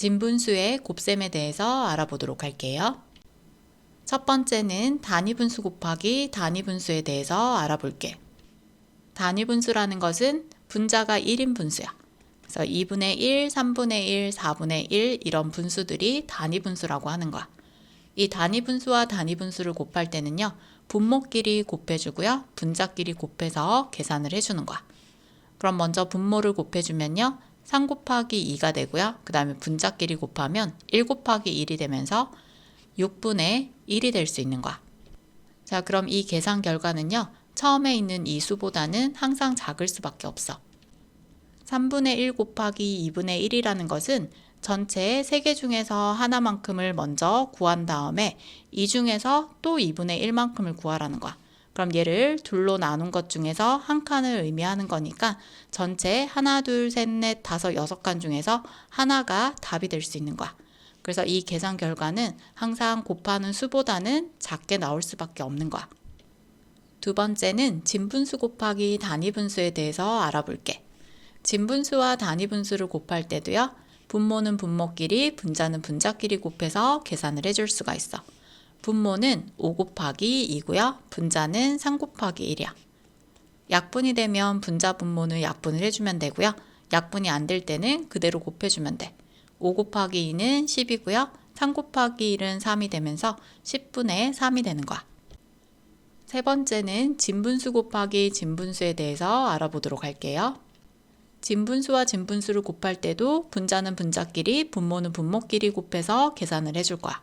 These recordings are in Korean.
진분수의 곱셈에 대해서 알아보도록 할게요. 첫 번째는 단위분수 곱하기 단위분수에 대해서 알아볼게. 단위분수라는 것은 분자가 1인 분수야. 그래서 2분의 1, 3분의 1, 4분의 1 이런 분수들이 단위분수라고 하는 거야. 이 단위분수와 단위분수를 곱할 때는요. 분모끼리 곱해주고요. 분자끼리 곱해서 계산을 해주는 거야. 그럼 먼저 분모를 곱해주면요. 3 곱하기 2가 되고요. 그 다음에 분자끼리 곱하면 1 곱하기 1이 되면서 6분의 1이 될 수 있는 거야. 자, 그럼 이 계산 결과는요. 처음에 있는 이 수보다는 항상 작을 수밖에 없어. 3분의 1 곱하기 2분의 1이라는 것은 전체 3개 중에서 하나만큼을 먼저 구한 다음에 이 중에서 또 2분의 1만큼을 구하라는 거야. 그럼 얘를 둘로 나눈 것 중에서 한 칸을 의미하는 거니까 전체 하나, 둘, 셋, 넷, 다섯, 6칸 중에서 하나가 답이 될 수 있는 거야. 그래서 이 계산 결과는 항상 곱하는 수보다는 작게 나올 수밖에 없는 거야. 두 번째는 진분수 곱하기 단위분수에 대해서 알아볼게. 진분수와 단위분수를 곱할 때도요. 분모는 분모끼리, 분자는 분자끼리 곱해서 계산을 해줄 수가 있어. 분모는 5 곱하기 2고요. 분자는 3 곱하기 1이야. 약분이 되면 분자 분모는 약분을 해주면 되고요. 약분이 안 될 때는 그대로 곱해주면 돼. 5 곱하기 2는 10이고요. 3 곱하기 1은 3이 되면서 10분의 3이 되는 거야. 세 번째는 진분수 곱하기 진분수에 대해서 알아보도록 할게요. 진분수와 진분수를 곱할 때도 분자는 분자끼리, 분모는 분모끼리 곱해서 계산을 해줄 거야.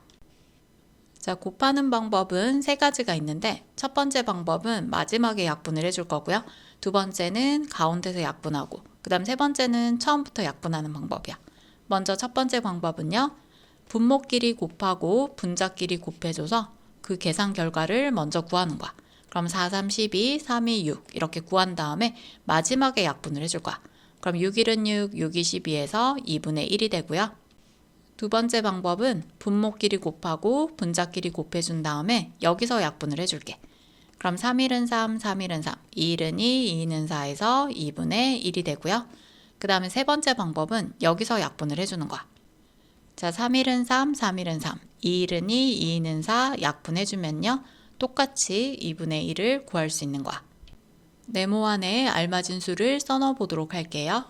자, 곱하는 방법은 3가지가 있는데 첫 번째 방법은 마지막에 약분을 해줄 거고요. 두 번째는 가운데서 약분하고 그 다음 세 번째는 처음부터 약분하는 방법이야. 먼저 첫 번째 방법은요. 분모끼리 곱하고 분자끼리 곱해줘서 그 계산 결과를 먼저 구하는 거야. 그럼 4, 3, 12, 3, 2, 6 이렇게 구한 다음에 마지막에 약분을 해줄 거야. 그럼 6, 1은 6, 6, 2, 12에서 2분의 1이 되고요. 두 번째 방법은 분모끼리 곱하고 분자끼리 곱해준 다음에 여기서 약분을 해줄게. 그럼 3일은 3, 3일은 3, 2일은 2, 2는 4에서 2분의 1이 되고요. 그 다음에 세 번째 방법은 여기서 약분을 해주는 거야. 자, 3일은 3, 3일은 3, 2일은 2, 2는 4 약분해주면요. 똑같이 2분의 1을 구할 수 있는 거야. 네모안에 알맞은 수를 써넣어 보도록 할게요.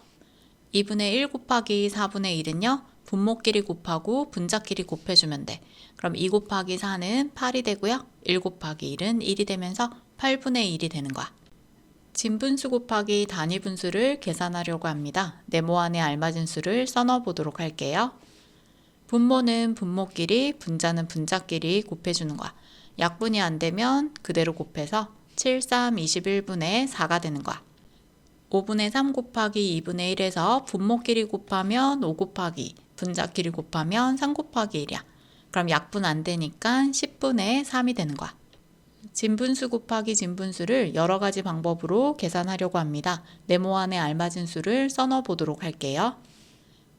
2분의 1 곱하기 4분의 1은요. 분모끼리 곱하고 분자끼리 곱해주면 돼. 그럼 2 곱하기 4는 8이 되고요. 1 곱하기 1은 1이 되면서 8분의 1이 되는 거야. 진분수 곱하기 단위분수를 계산하려고 합니다. 네모안에 알맞은 수를 써넣어 보도록 할게요. 분모는 분모끼리, 분자는 분자끼리 곱해주는 거야. 약분이 안 되면 그대로 곱해서 7, 3, 21분의 4가 되는 거야. 5분의 3 곱하기 2분의 1에서 분모끼리 곱하면 5 곱하기 2, 분자끼리 곱하면 3 곱하기 1이야. 그럼 약분 안 되니까 10분의 3이 되는 거야. 진분수 곱하기 진분수를 여러 가지 방법으로 계산하려고 합니다. 네모안에 알맞은 수를 써넣어 보도록 할게요.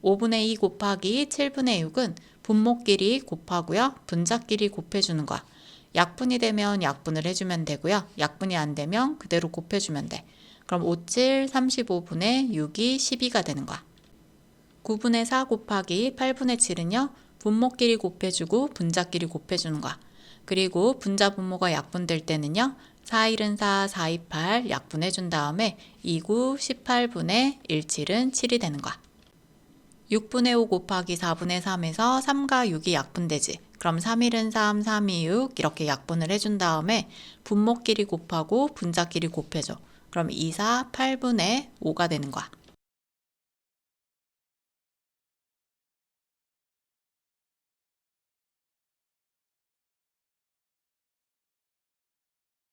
5분의 2 곱하기 7분의 6은 분모끼리 곱하고요. 분자끼리 곱해주는 거야. 약분이 되면 약분을 해주면 되고요. 약분이 안 되면 그대로 곱해주면 돼. 그럼 5, 7, 35분의 6이 12가 되는 거야. 9분의 4 곱하기 8분의 7은요. 분모끼리 곱해주고 분자끼리 곱해주는 거야. 그리고 분자 분모가 약분될 때는요. 4, 1은 4, 4, 2, 8 약분해준 다음에 2, 9, 18분의 1, 7은 7이 되는 거야. 6분의 5 곱하기 4분의 3에서 3과 6이 약분되지. 그럼 3, 1은 3, 3, 2, 6 이렇게 약분을 해준 다음에 분모끼리 곱하고 분자끼리 곱해줘. 그럼 2, 4, 8분의 5가 되는 거야.